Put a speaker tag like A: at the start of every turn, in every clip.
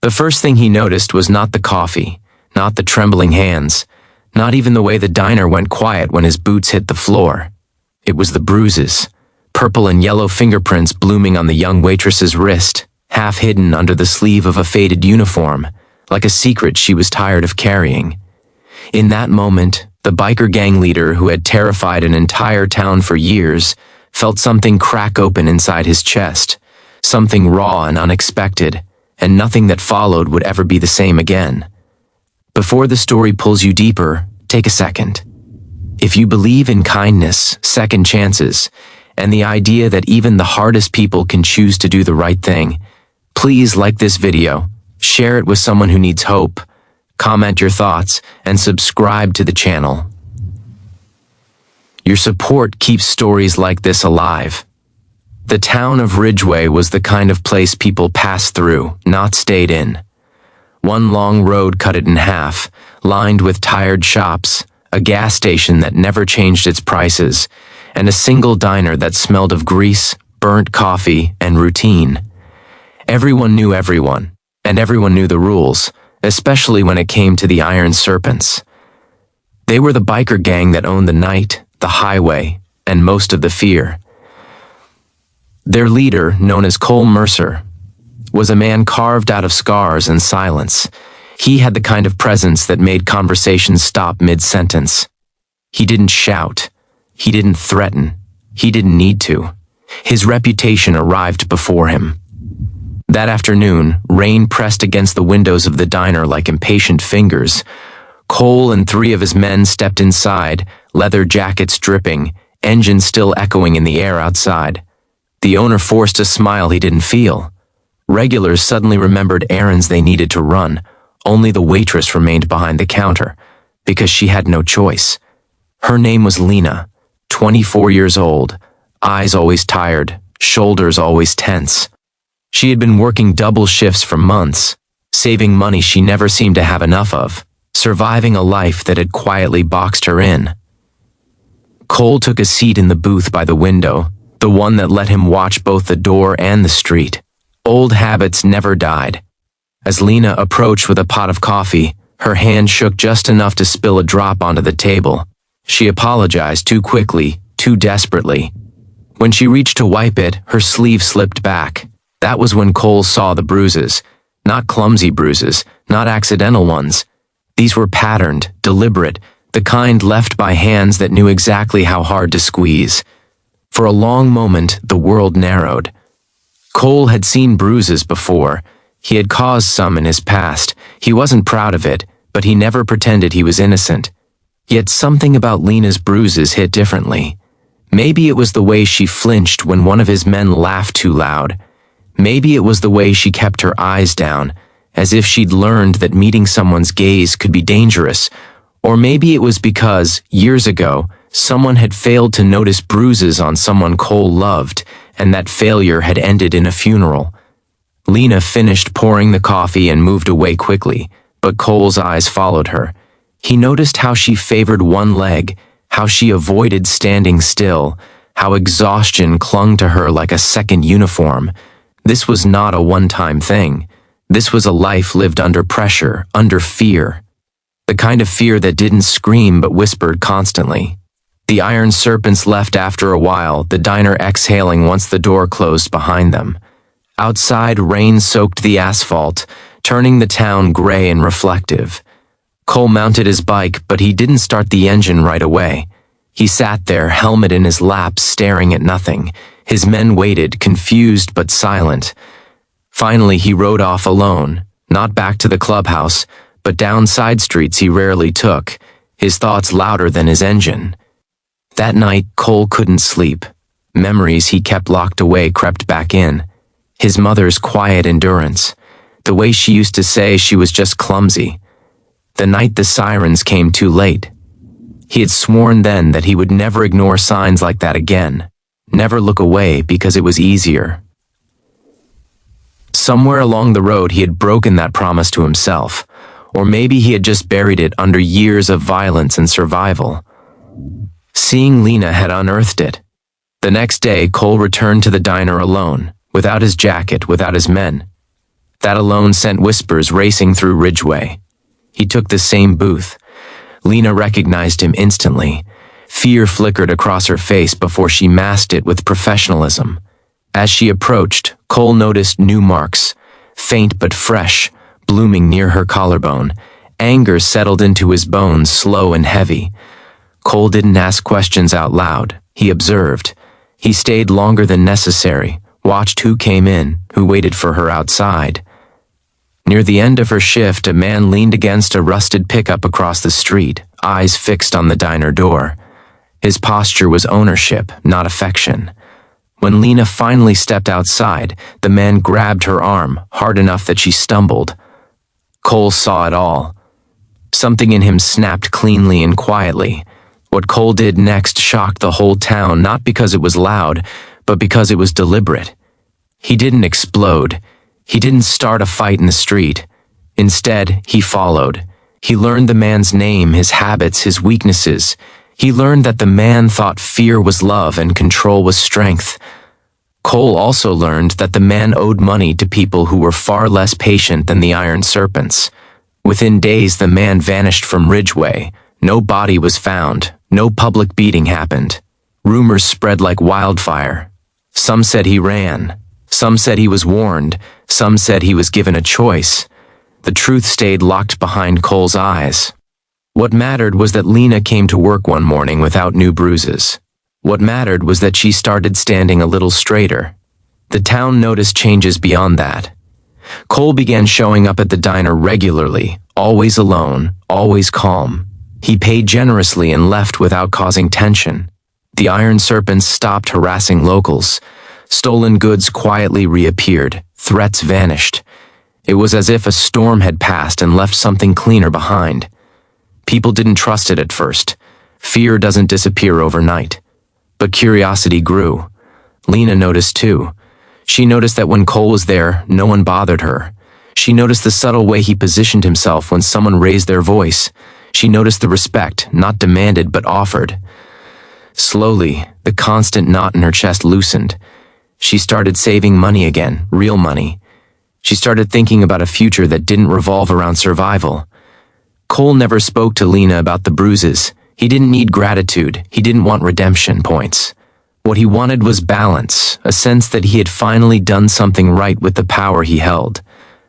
A: The first thing he noticed was not the coffee, not the trembling hands, not even the way the diner went quiet when his boots hit the floor. It was the bruises, purple and yellow fingerprints blooming on the young waitress's wrist, half hidden under the sleeve of a faded uniform, like a secret she was tired of carrying. In that moment, the biker gang leader who had terrified an entire town for years felt something crack open inside his chest, something raw and unexpected, and nothing that followed would ever be the same again. Before the story pulls you deeper, take a second. If you believe in kindness, second chances, and the idea that even the hardest people can choose to do the right thing, please like this video, share it with someone who needs hope, comment your thoughts, and subscribe to the channel. Your support keeps stories like this alive. The town of Ridgeway was the kind of place people passed through, not stayed in. One long road cut it in half, lined with tired shops, a gas station that never changed its prices, and a single diner that smelled of grease, burnt coffee, and routine. Everyone knew everyone, and everyone knew the rules, especially when it came to the Iron Serpents. They were the biker gang that owned the night, the highway, and most of the fear. Their leader, known as Cole Mercer, was a man carved out of scars and silence. He had the kind of presence that made conversations stop mid-sentence. He didn't shout. He didn't threaten. He didn't need to. His reputation arrived before him. That afternoon, rain pressed against the windows of the diner like impatient fingers. Cole and 3 of his men stepped inside, leather jackets dripping, engine still echoing in the air outside. The owner forced a smile he didn't feel. Regulars suddenly remembered errands they needed to run. Only the waitress remained behind the counter, because she had no choice. Her name was Lena, 24 years old, eyes always tired, shoulders always tense. She had been working double shifts for months, saving money she never seemed to have enough of, surviving a life that had quietly boxed her in. Cole took a seat in the booth by the window, the one that let him watch both the door and the street. Old habits never died. As Lena approached with a pot of coffee, her hand shook just enough to spill a drop onto the table. She apologized too quickly, too desperately. When she reached to wipe it, her sleeve slipped back. That was when Cole saw the bruises. Not clumsy bruises, not accidental ones. These were patterned, deliberate, the kind left by hands that knew exactly how hard to squeeze. For a long moment, the world narrowed. Cole had seen bruises before. He had caused some in his past. He wasn't proud of it, but he never pretended he was innocent. Yet something about Lena's bruises hit differently. Maybe it was the way she flinched when one of his men laughed too loud. Maybe it was the way she kept her eyes down, as if she'd learned that meeting someone's gaze could be dangerous. Or maybe it was because, years ago, someone had failed to notice bruises on someone Cole loved, and that failure had ended in a funeral. Lena finished pouring the coffee and moved away quickly, but Cole's eyes followed her. He noticed how she favored one leg, how she avoided standing still, how exhaustion clung to her like a second uniform. This was not a one-time thing. This was a life lived under pressure, under fear. The kind of fear that didn't scream but whispered constantly. The Iron Serpents left after a while, the diner exhaling once the door closed behind them. Outside, rain soaked the asphalt, turning the town gray and reflective. Cole mounted his bike, but he didn't start the engine right away. He sat there, helmet in his lap, staring at nothing. His men waited, confused but silent. Finally, he rode off alone, not back to the clubhouse, but down side streets he rarely took, his thoughts louder than his engine. That night, Cole couldn't sleep. Memories he kept locked away crept back in. His mother's quiet endurance, the way she used to say she was just clumsy. The night the sirens came too late. He had sworn then that he would never ignore signs like that again, never look away because it was easier. Somewhere along the road he had broken that promise to himself, or maybe he had just buried it under years of violence and survival. Seeing Lena had unearthed it. The next day, Cole returned to the diner alone, without his jacket, without his men. That alone sent whispers racing through Ridgeway. He took the same booth. Lena recognized him instantly. Fear flickered across her face before she masked it with professionalism. As she approached, Cole noticed new marks, faint but fresh, blooming near her collarbone. Anger settled into his bones, slow and heavy. Cole didn't ask questions out loud. He observed. He stayed longer than necessary, watched who came in, who waited for her outside. Near the end of her shift, a man leaned against a rusted pickup across the street, eyes fixed on the diner door. His posture was ownership, not affection. When Lena finally stepped outside, the man grabbed her arm, hard enough that she stumbled. Cole saw it all. Something in him snapped cleanly and quietly. What Cole did next shocked the whole town, not because it was loud, but because it was deliberate. He didn't explode. He didn't start a fight in the street. Instead, he followed. He learned the man's name, his habits, his weaknesses. He learned that the man thought fear was love and control was strength. Cole also learned that the man owed money to people who were far less patient than the Iron Serpents. Within days, the man vanished from Ridgeway. No body was found. No public beating happened. Rumors spread like wildfire. Some said he ran. Some said he was warned. Some said he was given a choice. The truth stayed locked behind Cole's eyes. What mattered was that Lena came to work one morning without new bruises. What mattered was that she started standing a little straighter. The town noticed changes beyond that. Cole began showing up at the diner regularly, always alone, always calm. He paid generously and left without causing tension. The Iron Serpents stopped harassing locals. Stolen goods quietly reappeared. Threats vanished. It was as if a storm had passed and left something cleaner behind. People didn't trust it at first. Fear doesn't disappear overnight. But curiosity grew. Lena noticed too. She noticed that when Cole was there, no one bothered her. She noticed the subtle way he positioned himself when someone raised their voice. She noticed the respect, not demanded but offered. Slowly, the constant knot in her chest loosened. She started saving money again, real money. She started thinking about a future that didn't revolve around survival. Cole never spoke to Lena about the bruises. He didn't need gratitude. He didn't want redemption points. What he wanted was balance, a sense that he had finally done something right with the power he held.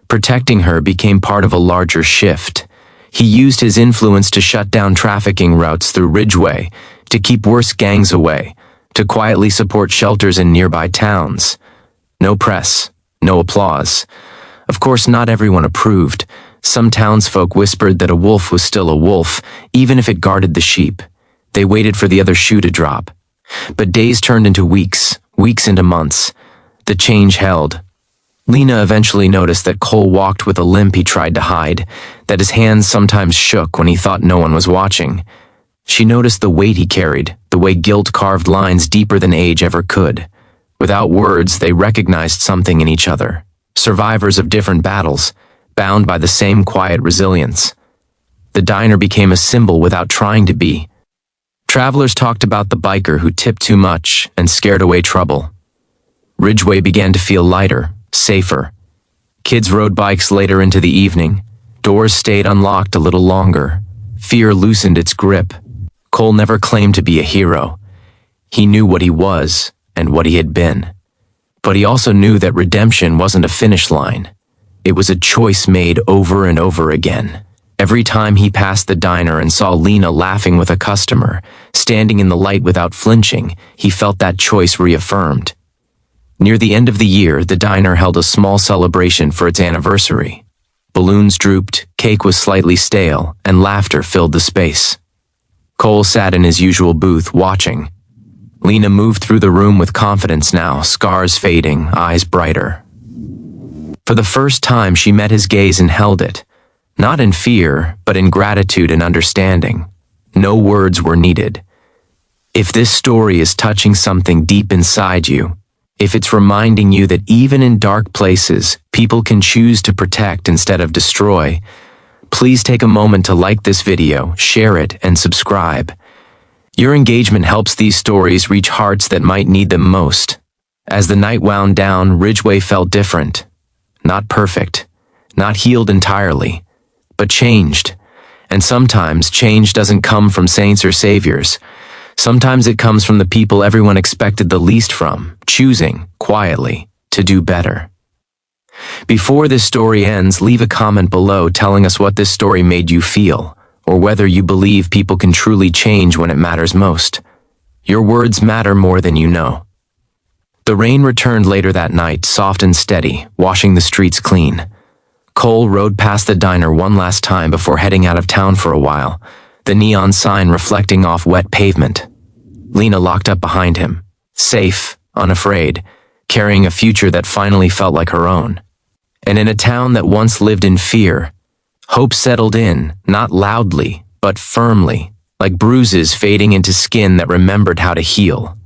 A: Protecting her became part of a larger shift. He used his influence to shut down trafficking routes through Ridgeway, to keep worse gangs away, to quietly support shelters in nearby towns. No press, no applause. Of course, not everyone approved. Some townsfolk whispered that a wolf was still a wolf, even if it guarded the sheep. They waited for the other shoe to drop. But days turned into weeks, weeks into months. The change held. Lena eventually noticed that Cole walked with a limp he tried to hide, that his hands sometimes shook when he thought no one was watching. She noticed the weight he carried, the way guilt carved lines deeper than age ever could. Without words, they recognized something in each other. Survivors of different battles, bound by the same quiet resilience. The diner became a symbol without trying to be. Travelers talked about the biker who tipped too much and scared away trouble. Ridgeway began to feel lighter, safer. Kids rode bikes later into the evening. Doors stayed unlocked a little longer. Fear loosened its grip. Cole never claimed to be a hero. He knew what he was and what he had been. But he also knew that redemption wasn't a finish line. It was a choice made over and over again. Every time he passed the diner and saw Lena laughing with a customer, standing in the light without flinching, he felt that choice reaffirmed. Near the end of the year, the diner held a small celebration for its anniversary. Balloons drooped, cake was slightly stale, and laughter filled the space. Cole sat in his usual booth, watching. Lena moved through the room with confidence now, scars fading, eyes brighter. For the first time, she met his gaze and held it. Not in fear, but in gratitude and understanding. No words were needed. If this story is touching something deep inside you, if it's reminding you that even in dark places, people can choose to protect instead of destroy, please take a moment to like this video, share it, and subscribe. Your engagement helps these stories reach hearts that might need them most. As the night wound down, Ridgeway felt different. not perfect, not healed entirely, but changed. And sometimes change doesn't come from saints or saviors. Sometimes it comes from the people everyone expected the least from, choosing, quietly, to do better. Before this story ends, leave a comment below telling us what this story made you feel, or whether you believe people can truly change when it matters most. Your words matter more than you know. The rain returned later that night, soft and steady, washing the streets clean. Cole rode past the diner one last time before heading out of town for a while, the neon sign reflecting off wet pavement. Lena locked up behind him, safe, unafraid, carrying a future that finally felt like her own. And in a town that once lived in fear, hope settled in, not loudly, but firmly, like bruises fading into skin that remembered how to heal.